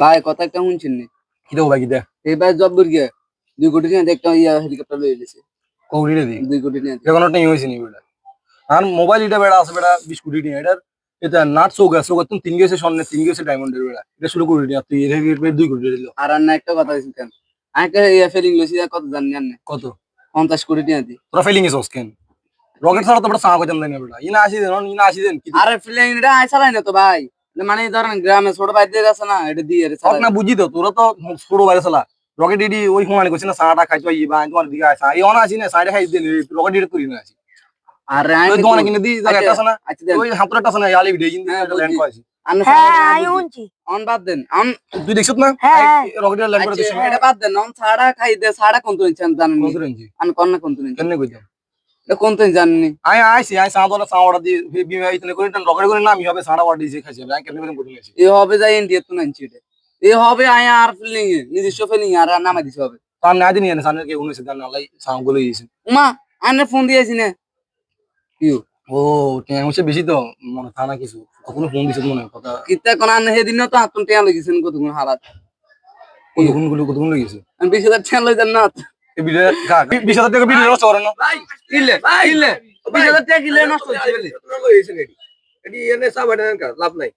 ভাই কথা একটা শুনছেন নি? কি দেবো ভাই কি দে এবার জব বুর্গে 2 কোটি নিয়ে একটা হেলিকপ্টার লয়ে এসেছে। কৌড়ি রে দি 2 কোটি নিয়ে। এখন একটা ইউএসি নি বেটা আর মোবাইল এটা বেটা আছে বেটা 20 কোটি নি এটার এটা নাট সো তুমি 3 গেছে স্বর্ণের 3 গেছে ডায়মন্ডের বেটা এটা 16 কোটি নি তুই এর 2 কোটি দিল আর না একটা কথা হইছে কেন? আইকে ফেলিং লইছি কত জানি না। কত 50 কোটি নিয়ে দি। তোরা ফেলিং এস কেন রকেট ছাড়া তো বেটা সাহা কইতাম না বেটা ইনা আসি দেন ইনা আসি দেন কি আরে ফিলিং এটা আই চালাই না তো ভাই। মানে ধরেন গ্রামে ছোট ভাই দিয়ে আছে না এটা দিয়ে রে হক না বুঝি তো তোরা তো ছোট বাইরে চালা রকেট ইডি ওই সময় কইছ না সাড়াটা খাইছো ই বা তোমার দিকে আসা এই অনা আসি না সাইডে খাই দিন রকেট ইডি তুই না আসি আরে আই ওই দোকানে কিনে দি জায়গা একটা আছে না ওই হাতুড়াটা আছে না আলি ভিডিও কিনতে ল্যান্ড করেছি হ্যাঁ আমি শুনছি অন বাদ দেন অন তুই দেখছিস না রকেটের ল্যান্ড করে দিছিস এটা বাদ দেন অন ছাড়া খাই দে ছাড়া কোন তুই জানেন কত রেঞ্জি আমি কোন না কোন তুই কেন কইতাম এটা কোন তুই জানেন আই আইছি আই সাদলা সাওড়া দি বিমা ইতনে করে রকেট করে নামি হবে সাড়া ওয়াট দিছে খাইছে ব্যাংক কেন করে নিয়েছি এ হবে যাই ইন্ডিয়া তো নাইছি এটা এ হবে আই আর ফিলিং এ নিজস্ব ফিলিং আর নামা দিছে হবে তার না দিন এনে সামনে কে 19 দিন আলাই সাউন্ড গুলো দিয়েছে মা আনে ফোন দিয়েছি না ইউ ও টেন হচ্ছে বেশি তো মনে থানা কিছু কখনো ফোন দিছে মনে কথা কিতা কোন আনে সেদিন তো আতুন টিয়া লাগিছেন কতক্ষণ হালাত কতক্ষণ লেগেছে আমি 20,000 টিয়া লই দেন না এই ভিডিও কাট 20,000 টাকা ভিডিও নষ্ট করেন না ভাই ইলে ইলে 20,000 টাকা কিলে নষ্ট হইছে বলে এটি এনে সাবাড়ে লাভ নাই